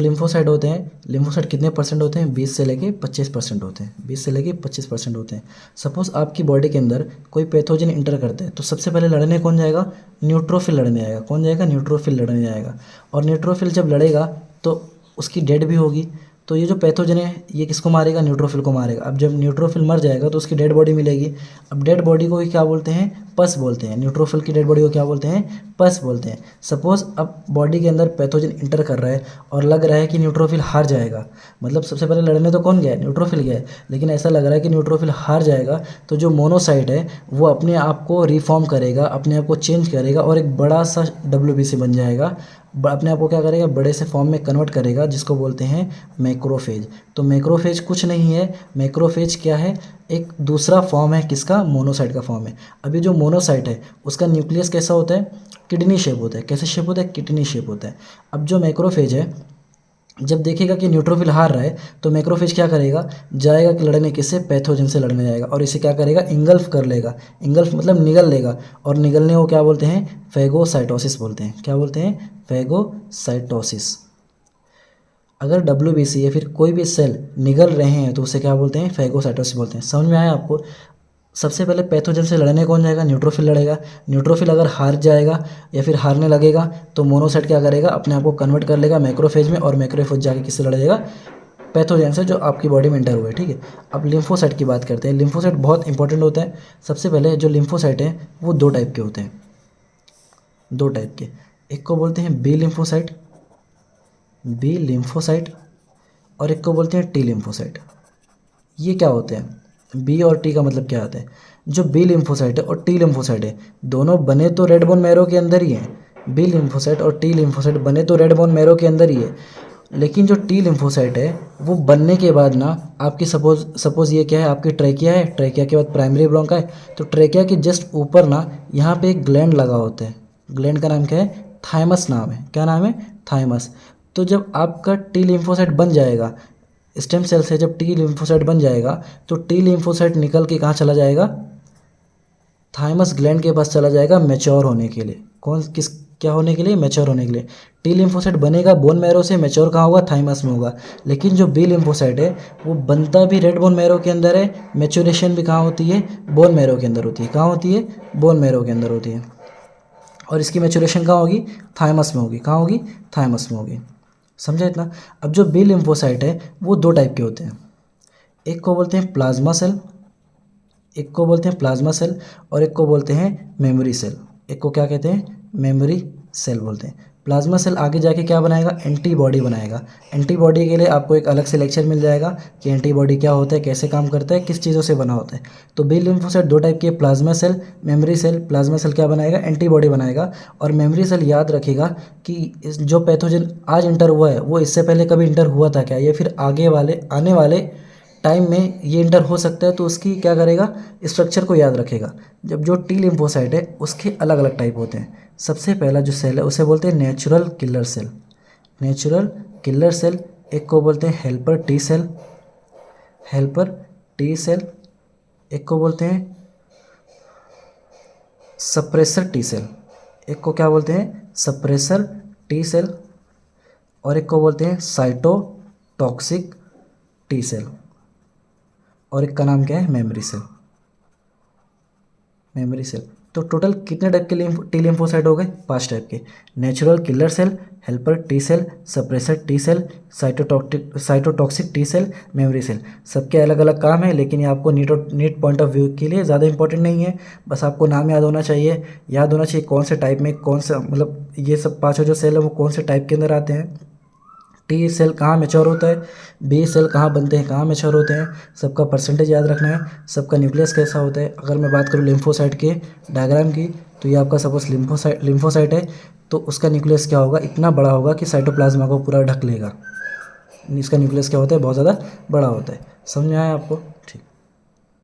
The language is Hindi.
लिम्फोसाइट होते हैं, लिम्फोसाइट कितने परसेंट होते हैं? 20 से लेके 25% होते हैं, 20 से लेके 25% होते हैं। सपोज़ आपकी बॉडी के अंदर कोई पैथोजन इंटर करते हैं तो सबसे पहले लड़ने कौन जाएगा? न्यूट्रोफिल लड़ने आएगा। कौन जाएगा? न्यूट्रोफिल लड़ने आएगा। और न्यूट्रोफिल जब लड़ेगा तो उसकी डेड भी होगी। तो ये जो पैथोजन है ये किसको मारेगा? न्यूट्रोफिल को मारेगा। अब जब न्यूट्रोफिल मर जाएगा तो उसकी डेड बॉडी मिलेगी। अब डेड बॉडी को ही क्या बोलते हैं? पस बोलते हैं। न्यूट्रोफिल की डेड बॉडी को क्या बोलते हैं? पस बोलते हैं। सपोज़ अब बॉडी के अंदर पैथोजन इंटर कर रहा है और लग रहा है कि न्यूट्रोफिल हार जाएगा, मतलब सबसे पहले लड़ने तो कौन गया है? न्यूट्रोफिल गया है, लेकिन ऐसा लग रहा है कि न्यूट्रोफिल हार जाएगा तो जो मोनोसाइट है वो अपने आप को रिफॉर्म करेगा, अपने आप को चेंज करेगा और एक बड़ा सा WBC बन जाएगा। अपने आप को क्या करेगा? बड़े से फॉर्म में कन्वर्ट करेगा, जिसको बोलते हैं मैक्रोफेज। तो मैक्रोफेज कुछ नहीं है, मैक्रोफेज क्या है? एक दूसरा फॉर्म है किसका? मोनोसाइट का फॉर्म है। अभी जो मोनोसाइट है उसका न्यूक्लियस कैसा होता है? किडनी शेप होता है। कैसे शेप होता है? किडनी शेप होता है। अब जो मैक्रोफेज है जब देखेगा कि न्यूट्रोफिल हार रहा है तो मैक्रोफेज क्या करेगा? जाएगा कि लड़ने किससे? पैथोजन से लड़ने जाएगा और इसे क्या करेगा? इंगल्फ कर लेगा। इंगल्फ मतलब निगल लेगा, और निगलने को क्या बोलते हैं? फैगोसाइटोसिस बोलते हैं। क्या बोलते हैं? फैगोसाइटोसिस। अगर WBC या फिर कोई भी सेल निगल रहे हैं तो उसे क्या बोलते हैं? फैगोसाइटोसिस बोलते हैं। समझ में आया आपको? सबसे पहले पैथोजन से लड़ने कौन जाएगा? न्यूट्रोफिल लड़ेगा। न्यूट्रोफिल अगर हार जाएगा या फिर हारने लगेगा तो मोनोसाइट क्या करेगा? अपने आप को कन्वर्ट कर लेगा मैक्रोफेज में, और मैक्रोफेज जाके किससे लड़ेगा? पैथोजन से जो आपकी बॉडी में एंटर हुए। ठीक है, अब लिम्फोसाइट की बात करते हैं। लिम्फोसाइट बहुत इंपॉर्टेंट होता है। सबसे पहले जो लिम्फोसाइट है वो 2 टाइप के होते हैं, 2 टाइप के। एक को बोलते हैं बी लिम्फोसाइट, बी लिम्फोसाइट, और एक को बोलते हैं टी लिम्फोसाइट। ये क्या होते हैं? बी और टी का मतलब क्या आता है? जो बी लिम्फोसाइट है और टी लिम्फोसाइट है दोनों बने तो रेड बोन मैरो के अंदर ही हैं। बी लिम्फोसाइट और टी लिम्फोसाइट बने तो रेड बोन मैरो के अंदर ही है, लेकिन जो टी लिम्फोसाइट है वो बनने के बाद ना आपकी सपोज ये क्या है? आपकी ट्रैकिया है, ट्रैकिया के बाद प्राइमरी ब्रोंका है, तो ट्रैकिया के जस्ट ऊपर ना यहाँ पे एक ग्लैंड लगा होता है। ग्लैंड का नाम क्या है? थाइमस नाम है। क्या नाम है? थाइमस। तो जब आपका टी लिम्फोसाइट बन जाएगा स्टेम सेल से, जब टी लिम्फोसाइट बन जाएगा तो टी लिम्फोसाइट निकल के कहाँ चला जाएगा? थाइमस ग्लैंड के पास चला जाएगा मैच्योर होने के लिए। क्या होने के लिए? मैच्योर होने के लिए। टी लिम्फोसाइट बनेगा बोन मैरो से, मैच्योर कहाँ होगा? थाइमस में होगा। लेकिन जो बी लिम्फोसाइट है वो बनता भी रेड बोन मैरो के अंदर है, मैच्योरेशन भी कहाँ होती है? बोन मैरो के अंदर होती है। कहाँ होती है? बोन मैरो के अंदर होती है। और इसकी मैच्योरेशन कहाँ होगी? थाइमस में होगी। कहाँ होगी? थाइमस में होगी। समझा इतना? अब जो बी लिम्फोसाइट है वो 2 टाइप के होते हैं। एक को बोलते हैं प्लाज्मा सेल, एक को बोलते हैं प्लाज्मा सेल, और एक को बोलते हैं मेमोरी सेल। एक को क्या कहते हैं? मेमोरी सेल बोलते हैं। प्लाज्मा सेल आगे जाके क्या बनाएगा? एंटीबॉडी बनाएगा। एंटीबॉडी के लिए आपको एक अलग से लेक्चर मिल जाएगा कि एंटीबॉडी क्या होता है, कैसे काम करता है, किस चीज़ों से बना होता है। तो बी लिम्फोसाइट 2 टाइप के, plasma cell, memory cell. Plasma cell क्या बनाएगा? एंटीबॉडी बनाएगा। और मेमोरी सेल याद रखेगा कि जो पैथोजन आज इंटर हुआ है वो इससे पहले कभी इंटर हुआ था क्या, या फिर आने वाले टाइम में ये इंटर हो सकता है, तो उसकी क्या करेगा? स्ट्रक्चर को याद रखेगा। जब जो टी लिम्फोसाइट है उसके अलग अलग टाइप होते हैं। सबसे पहला जो सेल है उसे बोलते हैं natural killer cell, natural killer cell. एक को बोलते हैं helper T cell, helper T cell. एक को बोलते हैं सप्रेसर टी सेल, एक को क्या बोलते हैं? Suppressor T cell. और एक को बोलते हैं साइटोटॉक्सिक टी सेल। और एक का नाम क्या है? Memory cell, memory cell. तो टोटल कितने टाइप के टी लिम्फोसाइट हो गए? 5 टाइप के। Natural killer cell, helper T cell, suppressor T cell, cytotoxic T cell, memory cell. सबके अलग अलग काम है, लेकिन ये आपको नीट पॉइंट ऑफ व्यू के लिए ज़्यादा इंपॉर्टेंट नहीं है। बस आपको नाम याद होना चाहिए, कौन से टाइप में कौन सा, मतलब ये सब 5 जो सेल है वो कौन से टाइप के अंदर आते हैं। टी सेल कहाँ मैच्योर होता है, बी सेल कहाँ बनते हैं, कहाँ मैच्योर होते हैं, सबका परसेंटेज याद रखना है। सबका न्यूक्लियस कैसा होता है। अगर मैं बात करूँ लिम्फोसाइट के डायग्राम की, तो ये आपका सपोज लिम्फोसाइट है, तो उसका न्यूक्लियस क्या होगा? इतना बड़ा होगा कि साइटोप्लाज्मा को पूरा ढक लेगा। इसका न्यूक्लियस क्या होता है? बहुत ज़्यादा बड़ा होता है। समझ में आया आपको?